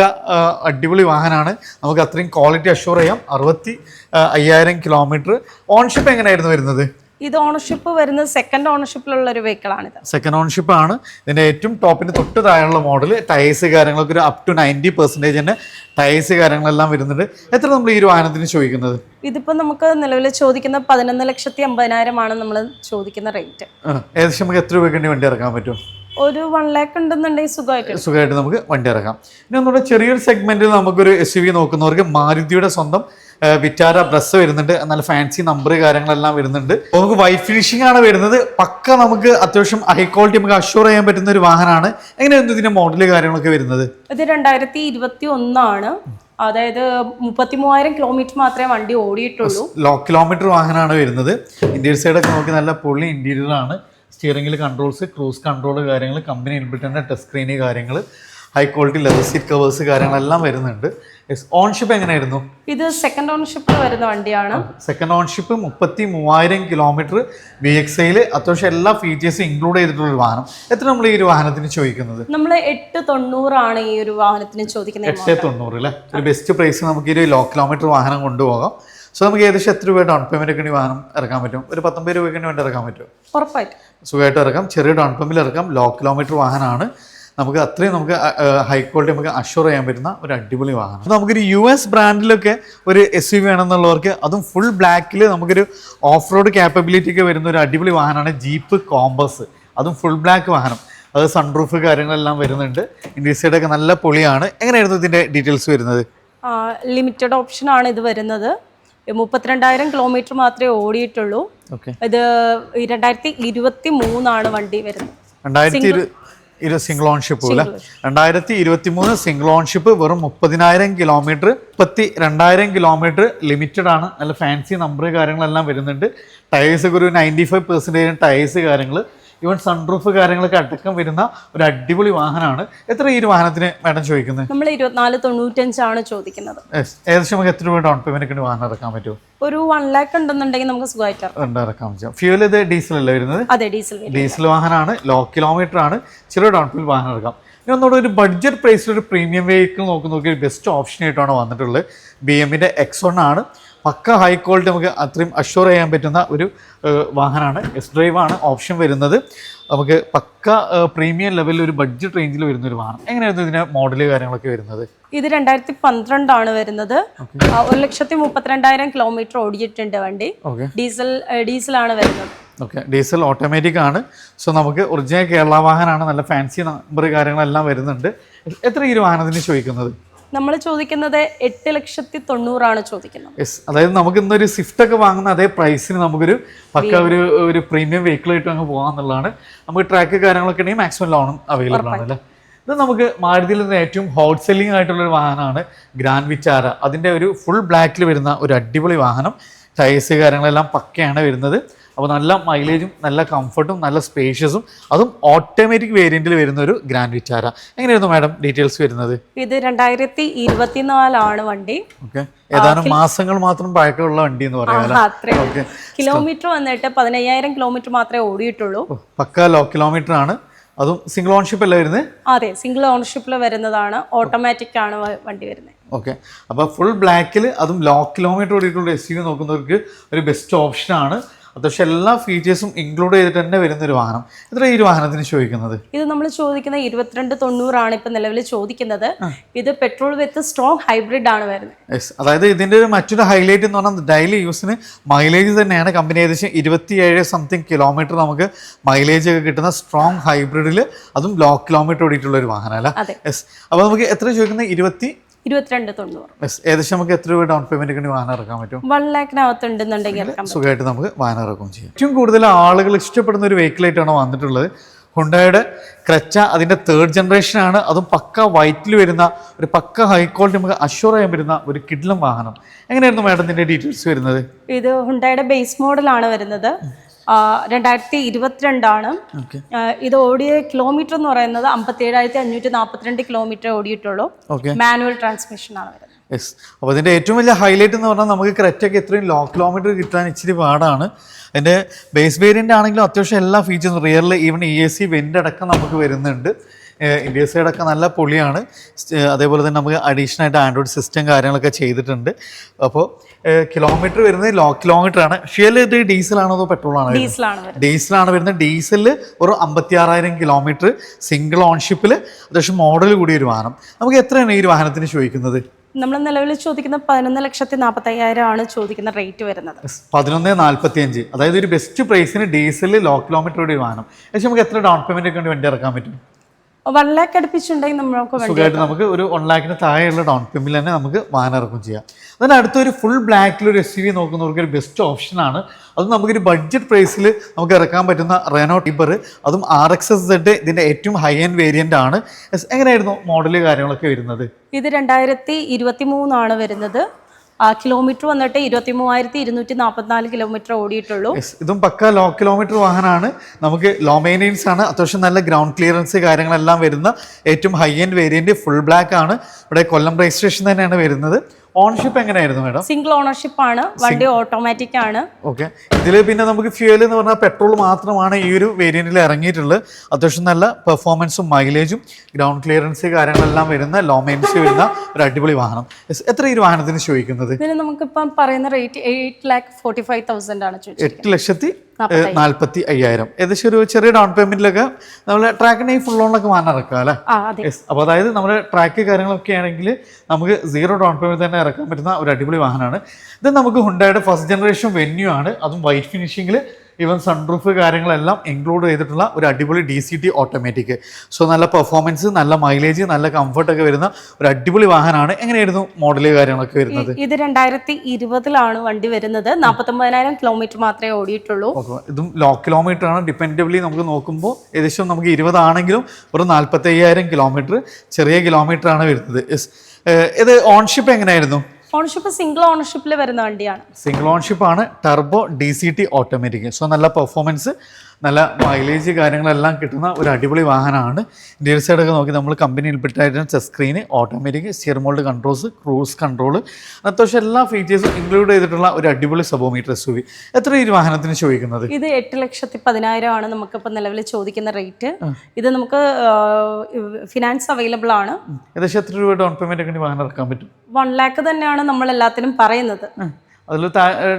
അടിപൊളി വാഹനമാണ്. നമുക്ക് അത്രയും ക്വാളിറ്റി അഷ്യൂർ ചെയ്യാം. 65,000 കിലോമീറ്റർ. ഓൺഷിപ്പ് എങ്ങനെയായിരുന്നു വരുന്നത്? ഇത് ഓണർഷിപ്പ് വരുന്നത് സെക്കൻഡ് ഓണർഷിപ്പിലുള്ള ഒരു വെഹിക്കിൾ ആണിത്. സെക്കൻഡ് ഓണർഷിപ്പ് ആണ്. ഇതിന്റെ ഏറ്റവും ടോപ്പിന് തൊട്ട് താഴെയുള്ള മോഡൽ. ടയേഴ്സ് കാര്യങ്ങളൊക്കെ ഒരു അപ് ടു 90% തന്നെ ടയേഴ്സ് കാര്യങ്ങളെല്ലാം വരുന്നുണ്ട്. എത്ര നമ്മൾ ഈ ഒരു വാഹനത്തിന് ചോദിക്കുന്നത്? ഇതിപ്പോൾ നമുക്ക് നിലവിൽ ചോദിക്കുന്ന 11,50,000 ആണ് നമ്മൾ ചോദിക്കുന്ന റേറ്റ്. ഏകദേശം നമുക്ക് എത്ര രൂപയ്ക്ക് വണ്ടി ഇറക്കാൻ പറ്റും? ഒരു 1 ലാഖ് ഉണ്ടെന്നുണ്ടെങ്കിൽ സുഖമായിട്ട് നമുക്ക് വണ്ടി ഇറക്കാം. ഇനി ഒന്നുകൂടെ ചെറിയൊരു സെഗ്മെന്റിൽ നമുക്കൊരു SUV നോക്കുന്നവർക്ക് മാരുതിയുടെ സ്വന്തം വിറ്റാര ബ്രസ് വരുന്നുണ്ട്. നല്ല ഫാൻസി നമ്പർ കാര്യങ്ങളെല്ലാം വരുന്നുണ്ട്. നമുക്ക് വൈറ്റ് ഫിനിഷിംഗ് ആണ് വരുന്നത്. പക്ക നമുക്ക് അത്യാവശ്യം ഹൈ ക്വാളിറ്റി നമുക്ക് അഷ്യൂർ ചെയ്യാൻ പറ്റുന്ന ഒരു വാഹനമാണ്. എങ്ങനെയായിരുന്നു ഇതിന്റെ മോഡല് കാര്യങ്ങളൊക്കെ വരുന്നത്? ഇത് 2021 ആണ്. അതായത് 33,000 കിലോമീറ്റർ മാത്രമേ വണ്ടി ഓടിയിട്ടുള്ളൂ. ലോ കിലോമീറ്റർ വാഹനമാണ് വരുന്നത്. ഇന്റീരിയർ സൈഡൊക്കെ നോക്കി നല്ല പൊള്ളി ഇന്റീരിയർ ആണ്. സ്റ്റിയറിംഗിൽ കൺട്രോൾസ്, ക്രൂസ് കൺട്രോൾ കാര്യങ്ങൾ, കമ്പനി ഇൻബിൽറ്റ് ടച്ച് സ്ക്രീന് കാര്യങ്ങൾ, high quality leather seat covers കാര്യങ്ങളെല്ലാം വരുന്നുണ്ട്. ഓൺഷിപ്പ് എങ്ങനെയായിരുന്നു? ഇത് സെക്കൻഡ് ഓൺഷിപ്പിൽ വരുന്ന വണ്ടിയാണ്. സെക്കൻഡ് ഓൺഷിപ്പ് 33,000 കിലോമീറ്റർ VXIയിൽ അത്യാവശ്യം എല്ലാ ഫീച്ചേഴ്സും ഇൻക്ലൂഡ് ചെയ്തിട്ടുള്ള ഒരു വാഹനം. എത്ര നമ്മൾ ഈ ഒരു വാഹനത്തിന് ചോദിക്കുന്നത്? നമ്മൾ 890 ആണ് ഈ ഒരു വാഹനത്തിന് ചോദിക്കുന്നത്. 890 അല്ലേ? ഒരു ബെസ്റ്റ് പ്രൈസ് നമുക്ക് ഈ ഒരു ലോ കിലോമീറ്റർ വാഹനം കൊണ്ടുപോകാം. സോ നമുക്ക് ഏകദേശം എത്ര രൂപ ഡൗൺ പേയ്മെന്റ് ഒക്കെ വാഹനം ഇറക്കാൻ പറ്റും? ഒരു 19 രൂപയ്ക്ക് വേണ്ടി ഇറക്കാൻ പറ്റും? ഉറപ്പായിട്ടും സുഖമായിട്ട് ഇറക്കാം. ചെറിയ ഡൗൺ പേയ്മെന്റിൽ ഇറക്കാം. ലോ കിലോമീറ്റർ വാഹനമാണ്. നമുക്ക് അത്രയും നമുക്ക് ഹൈ ക്വാളിറ്റി നമുക്ക് അഷ്യൂർ ചെയ്യാൻ പറ്റുന്ന ഒരു അടിപൊളി വാഹനം. നമുക്കൊരു US ബ്രാൻഡിലൊക്കെ ഒരു SUV വേണമെന്നുള്ളവർക്ക്, അതും ഫുൾ ബ്ലാക്കിൽ നമുക്കൊരു ഓഫ് റോഡ് ക്യാപ്പബിലിറ്റി ഒക്കെ വരുന്ന ഒരു അടിപൊളി വാഹനമാണ് ജീപ്പ് കോമ്പസ്. അതും ഫുൾ ബ്ലാക്ക് വാഹനം. അത് സൺറൂഫ് കാര്യങ്ങളെല്ലാം വരുന്നുണ്ട്. ഇന്റീരിയർ സൈഡൊക്കെ നല്ല പൊളിയാണ്. എങ്ങനെയായിരുന്നു ഇതിന്റെ ഡീറ്റെയിൽസ് വരുന്നത്? ലിമിറ്റഡ് ഓപ്ഷൻ ആണ് ഇത് വരുന്നത്. 32,000 കിലോമീറ്റർ മാത്രമേ ഓടിയിട്ടുള്ളൂ. ഇത് 2023 ആണ് വണ്ടി വരുന്നത്. സിംഗിൾ ഓൺഷിപ്പ് അല്ലേ? 2023 സിംഗിൾ ഓൺഷിപ്പ്. വെറും 30,000 കിലോമീറ്റർ. 32,000 കിലോമീറ്റർ ലിമിറ്റഡ് ആണ്. നല്ല ഫാൻസി നമ്പർ കാര്യങ്ങളെല്ലാം വരുന്നുണ്ട്. ടയേഴ്സ് ഒക്കെ ഒരു 95% ടയേഴ്സ് കാര്യങ്ങൾ, ഈവൻ സൺറൂഫ് കാര്യങ്ങളൊക്കെ അടക്കം വരുന്ന ഒരു അടിപൊളി വാഹനമാണ്. എത്ര ഈ ഒരു വാഹനത്തിന് മാഡം ചോദിക്കുന്നത്? നമ്മൾ 24,95 ആണ് ചോദിക്കുന്നത്. ഏകദേശം നമുക്ക് എത്ര രൂപ ഡൗൺ പേയ്മെന്റ് വാഹനം ഇറക്കാൻ പറ്റും? ഒരു 1 ലാഖ് ഉണ്ടെന്നുണ്ടെങ്കിൽ നമുക്ക് സുഖമായിട്ട് ഇറക്കാൻ പറ്റും. ഫ്യൂൽ ഇത് ഡീസൽ അല്ലേ വരുന്നത്? അതെ, ഡീസൽ വാഹനമാണ്. ലോ കിലോമീറ്റർ ആണ്. ചെറിയ ഡൗൺ പേയ്മെന്റ് വാഹനം ഇറക്കാം. ഇനി ഒന്നുകൂടെ ഒരു ബഡ്ജറ്റ് പ്രൈസിൽ ഒരു പ്രീമിയം വെഹിക്കിൾ നോക്കി ഒരു ബെസ്റ്റ് ഓപ്ഷൻ ആയിട്ടാണ് വന്നിട്ടുള്ളത്. BMWന്റെ X1 ആണ്. പക്ക ഹൈ ക്വാളിറ്റി നമുക്ക് അത്രയും അഷ്യൂർ ചെയ്യാൻ പറ്റുന്ന ഒരു വാഹനമാണ്. S-Drive ആണ് ഓപ്ഷൻ വരുന്നത്. നമുക്ക് പക്ക പ്രീമിയം ലെവലിൽ ഒരു ബഡ്ജറ്റ് റേഞ്ചിൽ വരുന്ന ഒരു വാഹനം. എങ്ങനെയായിരുന്നു ഇതിന്റെ മോഡല് കാര്യങ്ങളൊക്കെ വരുന്നത്? ഇത് 2012 ആണ് വരുന്നത്. 1,32,000 കിലോമീറ്റർ ഓടിയിട്ടുണ്ട് വണ്ടി. ഡീസലാണ് വരുന്നത്. ഓക്കെ, ഡീസൽ ഓട്ടോമാറ്റിക് ആണ്. സോ നമുക്ക് ഒറിജിനൽ കേരള വാഹനമാണ്. നല്ല ഫാൻസി നമ്പർ കാര്യങ്ങളെല്ലാം വരുന്നുണ്ട്. എത്ര ഈ ഒരു വാഹനത്തിന് ചോദിക്കുന്നത്? നമ്മൾ ചോദിക്കുന്നത് 8,90,000 ആണ് ചോദിക്കുന്നത്. യെസ്. അതായത് നമുക്ക് ഇന്നൊരു സ്വിഫ്റ്റ് ഒക്കെ വാങ്ങുന്ന അതേ പ്രൈസിന് നമുക്കൊരു പക്ക ഒരു പ്രീമിയം വെഹിക്കിൾ ആയിട്ട് അങ്ങ് പോകാന്നുള്ളതാണ്. നമുക്ക് ട്രാക്ക് കാര്യങ്ങളൊക്കെ ഉണ്ടെങ്കിൽ മാക്സിമം ലോണും അവൈലബിൾ ആണ് അല്ലേ? ഇത് നമുക്ക് മാരുതിയിൽ നിന്ന് ഏറ്റവും ഹോട്ട് സെല്ലിംഗ് ആയിട്ടുള്ളൊരു വാഹനമാണ് ഗ്രാൻഡ് വിറ്റാര. അതിൻ്റെ ഒരു ഫുൾ ബ്ലാക്കിൽ വരുന്ന ഒരു അടിപൊളി വാഹനം. ടയേഴ്സ് കാര്യങ്ങളെല്ലാം പക്കയാണ് വരുന്നത്. അപ്പോൾ നല്ല മൈലേജും നല്ല കംഫർട്ടും നല്ല സ്പേഷ്യസും, അതും ഓട്ടോമാറ്റിക് വേരിയന്റിൽ വരുന്ന ഒരു ഗ്രാൻഡ് വിറ്റാര. എങ്ങനെയായിരുന്നു മാഡം ഡീറ്റെയിൽസ് വരുന്നത്? ഇത് 2024 ആണ് വണ്ടി. ഓക്കെ, ഏതാനും മാസങ്ങൾ മാത്രം പഴക്കമുള്ള വണ്ടി എന്ന് പറയാം. കിലോമീറ്റർ വന്നിട്ട് 15,000 കിലോമീറ്റർ മാത്രമേ ഓടിയിട്ടുള്ളൂ. പക്ക ലോ കിലോമീറ്റർ ആണ്. അതും സിംഗിൾ ഓൺഷിപ്പ് അല്ലേ വരുന്നത്? അതെ, സിംഗിൾ ഓൺഷിപ്പിൽ വരുന്നതാണ്. ഓട്ടോമാറ്റിക് ആണ് വണ്ടി വരുന്നത്. ഓക്കെ, അപ്പോൾ ഫുൾ ബ്ലാക്കിൽ അതും ലോ കിലോമീറ്റർ ഓടിയിട്ടുള്ള SUV നോക്കുന്നവർക്ക് ഒരു ബെസ്റ്റ് ഓപ്ഷനാണ്. അത്യാവശ്യം എല്ലാ ഫീച്ചേഴ്സും ഇൻക്ലൂഡ് ചെയ്തിട്ട് തന്നെ വരുന്ന ഒരു വാഹനം. എത്ര ഈ ഒരു വാഹനത്തിന് ചോദിക്കുന്നത്? ഇത് നമ്മൾ ചോദിക്കുന്നത് 22,90 ആണ് ഇപ്പം നിലവിൽ ചോദിക്കുന്നത്. ഇത് പെട്രോൾ വിത്ത് സ്ട്രോങ് ഹൈബ്രിഡ് ആണ് വരുന്നത്. യെസ്. അതായത് ഇതിൻ്റെ ഒരു മറ്റൊരു ഹൈലൈറ്റ് എന്ന് പറഞ്ഞാൽ ഡെയിലി യൂസിന് മൈലേജ് തന്നെയാണ്. കമ്പനി ഏകദേശം 27 സംതിങ് കിലോമീറ്റർ നമുക്ക് മൈലേജ് ഒക്കെ കിട്ടുന്ന സ്ട്രോങ് ഹൈബ്രിഡിൽ, അതും ലോ കിലോമീറ്റർ ഓടിയിട്ടുള്ള ഒരു വാഹനം അല്ല? യെസ്. അപ്പോൾ നമുക്ക് എത്ര ചോദിക്കുന്നത്? 22,90. ഏകദേശം നമുക്ക് എത്ര രൂപ ഡൗൺ പേയ്മെന്റ് വാഹനം ഇറക്കാൻ പറ്റും? 1 ലാഖിനകത്ത് ഉണ്ടെന്നുണ്ടെങ്കിൽ സുഖമായിട്ട് നമുക്ക് വാഹനം ഇറക്കുകയും ചെയ്യാം. ഏറ്റവും കൂടുതൽ ആളുകൾ ഇഷ്ടപ്പെടുന്ന ഒരു വെഹിക്കിൾ ആയിട്ടാണ് വന്നിട്ടുള്ളത്. ഹുണ്ടായുടെ ക്രെറ്റ അതിൻ്റെ 3rd ജനറേഷൻ ആണ്. അതും പക്ക വൈറ്റിൽ വരുന്ന ഒരു പക്ക ഹൈ ക്വാളിറ്റി നമുക്ക് അഷ്യൂർ ചെയ്യാൻ പറ്റുന്ന ഒരു കിഡിലം വാഹനം. എങ്ങനെയായിരുന്നു മാഡത്തിൻ്റെ ഡീറ്റെയിൽസ് വരുന്നത്? ഇത് ഹുണ്ടായുടെ ബേസ് മോഡലാണ് വരുന്നത്. 2022 ഇത് ഓടിയ കിലോമീറ്റർ എന്ന് പറയുന്നത് 57,542 കിലോമീറ്റർ ഓടിയിട്ടുള്ളൂ. മാനുവൽ ട്രാൻസ്മിഷൻ ആണ് വരുന്നത്. യെസ്. അപ്പോൾ അതിൻ്റെ ഏറ്റവും വലിയ ഹൈലൈറ്റ് എന്ന് പറഞ്ഞാൽ നമുക്ക് ക്രെറ്റയ്ക്ക് ഇത്രയും ലോ കിലോമീറ്റർ കിട്ടാൻ ഇച്ചിരി പാടാണ്. അതിൻ്റെ ബേസ് വേരിയൻ്റ് ആണെങ്കിലും അത്യാവശ്യം എല്ലാ ഫീച്ചേഴ്സും റിയറിൽ ഈവൻ ESC വെൻ്റ് അടക്കം നമുക്ക് വരുന്നുണ്ട്. ഇന്ത്യ സൈഡൊക്കെ നല്ല പൊളിയാണ്. അതേപോലെ തന്നെ നമുക്ക് അഡീഷണൽ ആയിട്ട് ആൻഡ്രോയിഡ് സിസ്റ്റം കാര്യങ്ങളൊക്കെ ചെയ്തിട്ടുണ്ട്. അപ്പോൾ കിലോമീറ്റർ വരുന്നത് ലോ കിലോമീറ്റർ ആണ്. ഷിയൽ ഇത് ഡീസലാണോ അതോ പെട്രോളാണോ? ഡീസലാണ് വരുന്നത്. ഡീസലിൽ ഒരു 56,000 കിലോമീറ്റർ സിംഗിൾ ഓൺഷിപ്പിൽ അത്യാവശ്യം മോഡൽ കൂടിയ ഒരു വാഹനം. നമുക്ക് എത്രയാണ് ഈ ഒരു വാഹനത്തിന് ചോദിക്കുന്നത്? നമ്മൾ നിലവിൽ ചോദിക്കുന്ന 11,45,000 ആണ് ചോദിക്കുന്ന റേറ്റ് വരുന്നത്. 11,45. അതായത് ഒരു ബെസ്റ്റ് പ്രൈസിന് ഡീസൽ ലോ കിലോമീറ്റർ കൂടി വാഹനം. പക്ഷേ നമുക്ക് എത്ര ഡൗൺ പേയ്മെന്റ് ഒക്കെ വണ്ടി ഇറക്കാൻ പറ്റും? 1 lakh അടുപ്പിച്ചുണ്ടെങ്കിൽ നമുക്ക് സുഖമായിട്ട് നമുക്ക് ഒരു 1 lakhന് താഴെയുള്ള ഡൗൺ പേയ്മെന്റ് തന്നെ നമുക്ക് വാഹനം ഇറക്കും ചെയ്യാം. അതിന് അടുത്തൊരു ഫുൾ ബ്ലാക്കിൽ ഒരു SUV നോക്കുന്നവർക്ക് ഒരു ബെസ്റ്റ് ഓപ്ഷനാണ്. അതും നമുക്കൊരു ബഡ്ജറ്റ് പ്രൈസിൽ നമുക്ക് ഇറക്കാൻ പറ്റുന്ന റെനോ ടിബർ, അതും RXZ ഇതിൻ്റെ ഏറ്റവും ഹൈ എൻഡ് വേരിയൻ്റ് ആണ്. എങ്ങനെയായിരുന്നു മോഡല് കാര്യങ്ങളൊക്കെ വരുന്നത്? ഇത് 2023 ആണ് വരുന്നത്. കിലോമീറ്റർ വന്നിട്ട് 23,244 കിലോമീറ്റർ ഓടിയിട്ടുള്ളൂ. ഇതും പക്ക ലോ കിലോമീറ്റർ വാഹനമാണ്. നമുക്ക് ലോ മെയിൻ്റെനൻസ് ആണ്. അത്യാവശ്യം നല്ല ഗ്രൗണ്ട് ക്ലിയറൻസ് കാര്യങ്ങളെല്ലാം വരുന്ന ഏറ്റവും high end variant full black ആണ്. ഇവിടെ കൊല്ലം രജിസ്ട്രേഷൻ തന്നെയാണ് വരുന്നത്. ഓണർഷിപ്പ് എങ്ങനെയായിരുന്നു മാഡം? സിംഗിൾ ഓണർഷിപ്പ് ആണ്. വണ്ടി ഓട്ടോമാറ്റിക് ആണ്. ഓക്കെ. ഇതിൽ പിന്നെ നമുക്ക് ഫ്യൂവൽ എന്ന് പറഞ്ഞാൽ പെട്രോൾ മാത്രമാണ് ഈ ഒരു വേരിയന്റിൽ ഇറങ്ങിയിട്ടുള്ളത്. അത്യാവശ്യം നല്ല പെർഫോമൻസും മൈലേജും ഗ്രൗണ്ട് ക്ലിയറൻസ് കാര്യങ്ങളെല്ലാം വരുന്ന ലോ മെയിൻസ് വരുന്ന ഒരു അടിപൊളി വാഹനം. എത്ര ഈ വാഹനത്തിന് ചോദിക്കുന്നത്? ഇതിന് നമുക്കിപ്പം പറയുന്ന റേറ്റ് 8,45,000 ആണ് ചോദിച്ചത്. 8,45,000. ഏകദേശം ഒരു ചെറിയ ഡൗൺ പേയ്മെന്റിലൊക്കെ നമ്മൾ ട്രാക്കിനെ ഈ ഫുൾ ഓണിലൊക്കെ വാഹനം ഇറക്കാം അല്ലേ? അപ്പോൾ അതായത് നമ്മുടെ ട്രാക്ക് കാര്യങ്ങളൊക്കെ ആണെങ്കിൽ നമുക്ക് 0 ഡൗൺ പേയ്മെന്റ് തന്നെ ഇറക്കാൻ പറ്റുന്ന ഒരു അടിപൊളി വാഹനമാണ്. ഇത് നമുക്ക് ഹുണ്ടായുടെ 1st ജനറേഷൻ വെന്യൂ ആണ്. അതും വൈറ്റ് ഫിനിഷിങ്ങിൽ ഈവൻ സൺറൂഫ് കാര്യങ്ങളെല്ലാം ഇൻക്ലൂഡ് ചെയ്തിട്ടുള്ള ഒരു അടിപൊളി DCT ഓട്ടോമാറ്റിക്. സോ നല്ല പെർഫോമൻസ്, നല്ല മൈലേജ്, നല്ല കംഫർട്ടൊക്കെ വരുന്ന ഒരു അടിപൊളി വാഹനമാണ്. എങ്ങനെയായിരുന്നു മോഡല് കാര്യങ്ങളൊക്കെ വരുന്നത്? ഇത് 2020 വണ്ടി വരുന്നത്. 49,000 കിലോമീറ്റർ മാത്രമേ ഓടിയിട്ടുള്ളൂ. ഇതും ലോ കിലോമീറ്റർ ആണ്. ഡിപ്പെൻഡബിളി നമുക്ക് നോക്കുമ്പോൾ ഏകദേശം നമുക്ക് 20 ആണെങ്കിലും ഒരു 45,000 കിലോമീറ്റർ ചെറിയ കിലോമീറ്റർ ആണ് വരുന്നത്. ഇത് ഓൺഷിപ്പ് എങ്ങനെയായിരുന്നു? ഓണർഷിപ്പ് സിംഗിൾ ഓണർഷിപ്പിൽ വരുന്ന വണ്ടിയാണ്. സിംഗിൾ ഓണർഷിപ്പ് ആണ്. Turbo DCT automatic. സോ നല്ല പെർഫോമൻസ്, നല്ല മൈലേജ് കാര്യങ്ങളെല്ലാം കിട്ടുന്ന ഒരു അടിപൊളി വാഹനമാണ്. ഇന്ത്യൻ സൈഡൊക്കെ നോക്കി നമ്മൾ കമ്പനി ഇൻപുട്ടായിട്ട് touch screen, automatic steer mould controls, cruise control, അത്യാവശ്യം എല്ലാ ഫീച്ചേഴ്സും ഇൻക്ലൂഡ് ചെയ്തിട്ടുള്ള ഒരു അടിപൊളി സബോമീറ്റർ SUV. എത്ര ഈ വാഹനത്തിന് ചോദിക്കുന്നത്? ഇത് 8,10,000 ആണ് നമുക്കിപ്പോൾ നിലവിൽ ചോദിക്കുന്ന റേറ്റ്. ഇത് നമുക്ക് ഫിനാൻസ് അവൈലബിൾ ആണ്. ഏകദേശം എത്ര രൂപ ഡൗൺ പേയ്മെന്റ് ഒക്കെ വാഹനം ഇറക്കാൻ പറ്റും? 1 lakh തന്നെയാണ് നമ്മൾ എല്ലാത്തിനും പറയുന്നത്. അതിൽ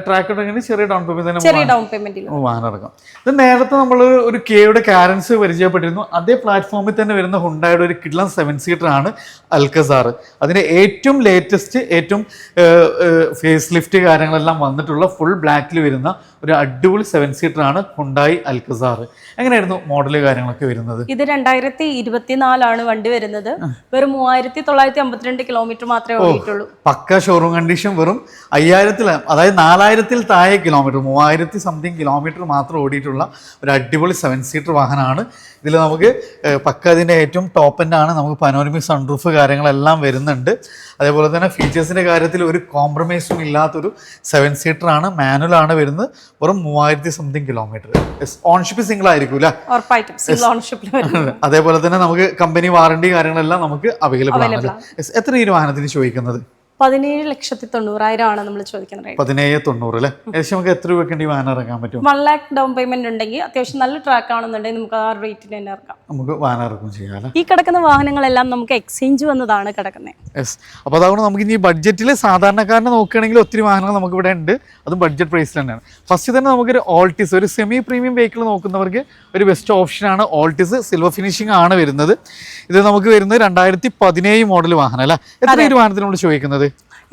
ട്രാക്ക് ഉണ്ടെങ്കിൽ ചെറിയ ഡൗൺ പേയ്മെന്റ് വാഹനം ഇറക്കാം. ഇത് നേരത്തെ നമ്മൾ ഒരു കേയുടെ കാരൻസ് പരിചയപ്പെട്ടിരുന്നു. അതേ പ്ലാറ്റ്ഫോമിൽ തന്നെ വരുന്ന ഹുണ്ടായുടെ ഒരു കിഡ്ലൻ 7 സീറ്റർ ആണ് അൽക്കസാർ. അതിൻ്റെ ഏറ്റവും ലേറ്റസ്റ്റ്, ഏറ്റവും ഫേസ് ലിഫ്റ്റ് കാര്യങ്ങളെല്ലാം വന്നിട്ടുള്ള ഫുൾ ബ്ലാക്കിൽ വരുന്ന ഒരു അടിപൊളി 7 സീറ്റർ ആണ് ഹുണ്ടായി അൽക്കസാർ. എങ്ങനെയായിരുന്നു മോഡല് കാര്യങ്ങളൊക്കെ വരുന്നത്? ഇത് 2024 വണ്ടി വരുന്നത്. വെറും 3,952 കിലോമീറ്റർ മാത്രമേ ഓടിയിട്ടുള്ളൂ. പക്ക ഷോറൂം കണ്ടീഷൻ. വെറും 5,000, അതായത് 4,000 താഴെ കിലോമീറ്റർ, 3,000 സംതിങ് കിലോമീറ്റർ മാത്രം ഓടിയിട്ടുള്ള ഒരു അടിപൊളി 7 സീറ്റർ വാഹനമാണ്. ഇതിൽ നമുക്ക് പക്ക ഇതിൻ്റെ ഏറ്റവും ടോപ്പ് എൻഡ് ആണ്. നമുക്ക് പനോരമിക് സൺറൂഫ് കാര്യങ്ങളെല്ലാം വരുന്നുണ്ട്. അതേപോലെ തന്നെ ഫീച്ചേഴ്സിൻ്റെ കാര്യത്തിൽ ഒരു കോംപ്രമൈസും ഇല്ലാത്തൊരു 7 സീറ്റർ ആണ്. മാനുവൽ ആണ് വരുന്നത്. വെറും 3,000 സംതിങ് കിലോമീറ്റർ. ഓൺഷിപ്പ് സിംഗിൾ ആയിരിക്കും അല്ലേ? അതേപോലെ തന്നെ നമുക്ക് കമ്പനി വാറണ്ടി കാര്യങ്ങളെല്ലാം നമുക്ക് അവൈലബിൾ ആണ്. എത്ര ഈ വാഹനത്തിന് ചോദിക്കുന്നത്? 17,90,000 ആണ് നമ്മൾ ചോദിക്കുന്ന റേറ്റ്. 17,90,000 അല്ലേ? ഏകദേശം നമുക്ക് എത്ര രൂപയ്ക്ക് ഈ വാഹനം ഇറക്കാൻ പറ്റും? 1 lakh ഡൗൺ പേയ്മെന്റ് ഉണ്ടെങ്കിൽ അത്യാവശ്യം നല്ല ട്രാക്ക് ആണെന്നുണ്ടെങ്കിൽ നമുക്ക് ആ റേറ്റിൽ തന്നെ ഇറക്കാം. നമുക്ക് വാഹനം ഇറക്കും ചെയ്യാം. ഈ കിടക്കുന്ന വാഹനങ്ങളെല്ലാം നമുക്ക് എക്സ്ചേഞ്ച് വന്നതാണ് കിടക്കുന്നത്. യെസ്. അപ്പോൾ അതുകൊണ്ട് നമുക്ക് ഇനി ബഡ്ജറ്റിൽ സാധാരണക്കാരനെ നോക്കുകയാണെങ്കിൽ ഒത്തിരി വാഹനങ്ങൾ നമുക്ക് ഇവിടെ ഉണ്ട്. അതും ബഡ്ജറ്റ് പ്രൈസിൽ തന്നെയാണ്. ഫസ്റ്റ് തന്നെ നമുക്കൊരു ഓൾട്ടിസ്, ഒരു സെമി പ്രീമിയം വെഹിക്കിൾ നോക്കുന്നവർക്ക് ഒരു ബെസ്റ്റ് ഓപ്ഷനാണ് ഓൾട്ടിസ്. സിൽവർ ഫിനിഷിംഗ് ആണ് വരുന്നത്. ഇത് നമുക്ക് വരുന്നത് 2017 മോഡൽ വാഹനം അല്ലേ? എത്ര ഈ വാഹനത്തിനോട് ചോദിക്കുന്നത്?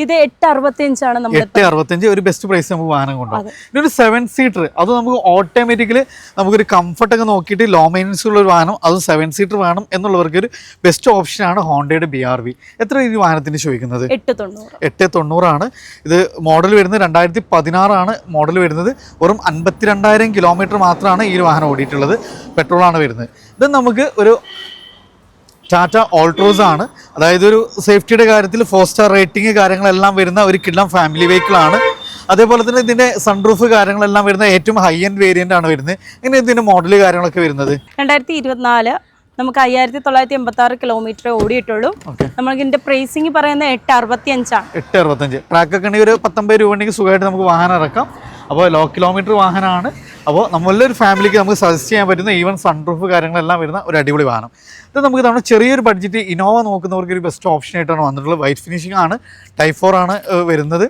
ഇത് 865 ആണ്. 865 ഒരു ബെസ്റ്റ് പ്രൈസ് നമുക്ക് വാഹനം കൊണ്ടുപോകും. ഇതൊരു 7 സീറ്റർ, അത് നമുക്ക് ഓട്ടോമാറ്റിക്കലി നമുക്കൊരു കംഫർട്ടൊക്കെ നോക്കിയിട്ട് ലോ മെയിൻ്റനൻസ് ഉള്ള ഒരു വാഹനം, അതും 7 സീറ്റർ വേണം എന്നുള്ളവർക്ക് ഒരു ബെസ്റ്റ് ഓപ്ഷനാണ് ഹോണ്ടയുടെ BRV. എത്ര ഈ വാഹനത്തിന് ചോദിക്കുന്നത്? 890 ആണ്. ഇത് മോഡൽ വരുന്നത് 2016 ആണ് മോഡൽ വരുന്നത്. വെറും 52,000 കിലോമീറ്റർ മാത്രമാണ് ഈ ഒരു വാഹനം ഓടിയിട്ടുള്ളത്. പെട്രോളാണ് വരുന്നത്. ഇത് നമുക്ക് ഒരു ടാറ്റ ഓൾട്രോസ് ആണ്. അതായത് ഒരു സേഫ്റ്റിയുടെ കാര്യത്തിൽ 4 സ്റ്റാർ റേറ്റിംഗ് കാര്യങ്ങളെല്ലാം വരുന്ന ഒരു കിഡ്ലം ഫാമിലി വെഹിക്കിളാണ്. അതേപോലെ തന്നെ ഇതിൻ്റെ സൺറൂഫ് കാര്യങ്ങളെല്ലാം വരുന്ന ഏറ്റവും ഹൈ എൻഡ് വേരിയൻ്റ് ആണ് വരുന്നത്. ഇങ്ങനെ ഇതിൻ്റെ മോഡൽ കാര്യങ്ങളൊക്കെ വരുന്നത് 2024 നമുക്ക് 5986 കിലോമീറ്റർ ഓടിയിട്ടുള്ളൂ. നമുക്ക് ഇതിന്റെ പ്രൈസിങ് പറയുന്നത് 865 865. ട്രാക്കൊക്കെ ഉണ്ടെങ്കിൽ ഒരു 19 രൂപ ഉണ്ടെങ്കിൽ സുഖമായിട്ട് നമുക്ക് വാഹനം ഇറക്കാം. അപ്പോൾ ലോ കിലോമീറ്റർ വാഹനമാണ്. അപ്പോൾ നമ്മളൊരു ഫാമിലിക്ക് നമുക്ക് സജസ്റ്റ് ചെയ്യാൻ പറ്റുന്ന ഈവൻ സൺറൂഫ് കാര്യങ്ങളെല്ലാം വരുന്ന ഒരു അടിപൊളി വാഹനം. ഇത് നമുക്ക് നമ്മുടെ ചെറിയൊരു ബഡ്ജറ്റ് ഇനോവ നോക്കുന്നവർക്ക് ഒരു ബെസ്റ്റ് ഓപ്ഷൻ ആയിട്ടാണ് വന്നിട്ടുള്ളത്. വൈറ്റ് ഫിനിഷിംഗ് ആണ്, Type 4 ആണ് വരുന്നത്.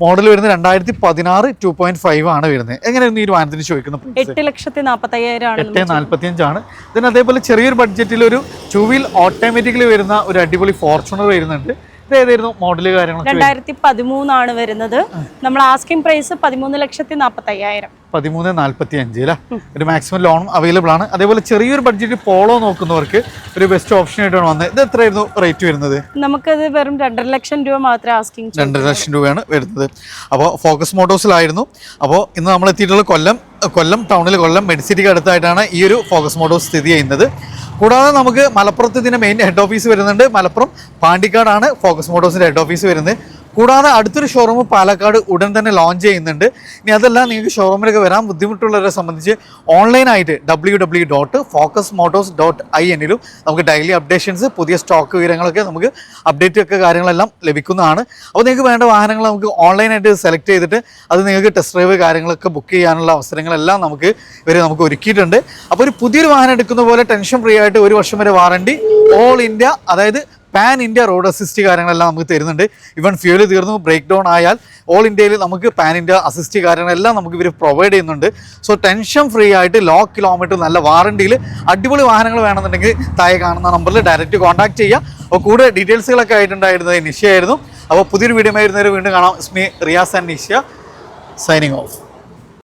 മോഡൽ വരുന്നത് 2016 2.5 ആണ് വരുന്നത്. എങ്ങനെയായിരുന്നു ഈ ഒരു വാഹനത്തിന് ചോദിക്കുന്നത്? 8,45,000 8,45 ആണ്. ഇതിന് അതേപോലെ ചെറിയൊരു ബഡ്ജറ്റിൽ ഒരു 2 വീൽ ഓട്ടോമാറ്റിക്കലി വരുന്ന ഒരു അടിപൊളി ഫോർച്യൂണർ വരുന്നുണ്ട്. ഏതായിരുന്നു മോഡല് കാര്യങ്ങൾ? 2013 ആണ് വരുന്നത്. നമ്മൾ ആസ്കിംഗ് പ്രൈസ് 13,45,000. 13,45 അല്ലേ? ഒരു മാക്സിമം ലോണും അവൈലബിൾ ആണ്. അതേപോലെ ചെറിയൊരു ബഡ്ജറ്റ് പോളോ നോക്കുന്നവർക്ക് ഒരു ബെസ്റ്റ് ഓപ്ഷൻ ആയിട്ടാണ് വന്നത്. ഇത് എത്രയായിരുന്നു റേറ്റ് വരുന്നത്? നമുക്കത് വെറും 2.5 ലക്ഷം രൂപ മാത്രമേ ആസ്കിംഗ്. 2.5 ലക്ഷം രൂപയാണ് വരുന്നത്. അപ്പോൾ ഫോക്കസ് മോട്ടോഴ്സിലായിരുന്നു. അപ്പോൾ ഇന്ന് നമ്മൾ എത്തിയിട്ടുള്ള കൊല്ലം ടൗണിൽ കൊല്ലം മെഡിസിറ്റിക്ക് അടുത്തായിട്ടാണ് ഈ ഒരു ഫോക്കസ് മോട്ടോഴ്സ് സ്ഥിതി ചെയ്യുന്നത്. കൂടാതെ നമുക്ക് മലപ്പുറത്ത് ഇതിൻ്റെ മെയിൻ ഹെഡ് ഓഫീസ് വരുന്നുണ്ട്. മലപ്പുറം പാണ്ടിക്കാടാണ് ഫോക്കസ് മോട്ടോഴ്സിൻ്റെ ഹെഡ് ഓഫീസ് വരുന്നത്. കൂടാതെ അടുത്തൊരു ഷോറൂം പാലക്കാട് ഉടൻ തന്നെ ലോഞ്ച് ചെയ്യുന്നുണ്ട്. ഇനി അതെല്ലാം നിങ്ങൾക്ക് ഷോറൂമിലൊക്കെ വരാൻ ബുദ്ധിമുട്ടുള്ളവരെ സംബന്ധിച്ച് ഓൺലൈനായിട്ട് www.focusmotors.in നമുക്ക് ഡെയിലി അപ്ഡേഷൻസ്, പുതിയ സ്റ്റോക്ക് വിവരങ്ങളൊക്കെ നമുക്ക് അപ്ഡേറ്റ് ഒക്കെ കാര്യങ്ങളെല്ലാം ലഭിക്കുന്നതാണ്. അപ്പോൾ നിങ്ങൾക്ക് വേണ്ട വാഹനങ്ങൾ നമുക്ക് ഓൺലൈനായിട്ട് സെലക്ട് ചെയ്തിട്ട് അത് നിങ്ങൾക്ക് ടെസ്റ്റ് ഡ്രൈവ് കാര്യങ്ങളൊക്കെ ബുക്ക് ചെയ്യാനുള്ള അവസരങ്ങളെല്ലാം നമുക്ക് ഒരുക്കിയിട്ടുണ്ട്. അപ്പോൾ ഒരു പുതിയൊരു വാഹനം എടുക്കുന്ന പോലെ ടെൻഷൻ ഫ്രീ ആയിട്ട് 1 വർഷം വരെ വാറണ്ടി, ഓൾ ഇന്ത്യ, അതായത് പാൻ ഇന്ത്യ റോഡ് അസിസ്റ്റ് കാര്യങ്ങളെല്ലാം നമുക്ക് തരുന്നുണ്ട്. ഇവൻ ഫ്യൂല് തീർന്നു, ബ്രേക്ക് ഡൗൺ ആയാൽ ഓൾ ഇന്ത്യയിൽ നമുക്ക് പാൻ ഇന്ത്യ അസിസ്റ്റ് കാര്യങ്ങളെല്ലാം നമുക്ക് ഇവർ പ്രൊവൈഡ് ചെയ്യുന്നുണ്ട്. സോ ടെൻഷൻ ഫ്രീ ആയിട്ട് ലോ കിലോമീറ്റർ നല്ല വാറണ്ടിയിൽ അടിപൊളി വാഹനങ്ങൾ വേണമെന്നുണ്ടെങ്കിൽ താഴെ കാണുന്ന നമ്പറിൽ ഡയറക്റ്റ് കോൺടാക്ട് ചെയ്യുക. അപ്പോൾ കൂടുതൽ ഡീറ്റെയിൽസുകളൊക്കെ ആയിട്ടുണ്ടായിരുന്നത് നിശ്ചയായിരുന്നു. അപ്പോൾ പുതിയൊരു വീഡിയോ ആയിരുന്നവർ വീണ്ടും കാണാം. ഇസ്മി റിയാസ് ആൻഡ് നിശ്യ സൈനിങ് ഓഫ്.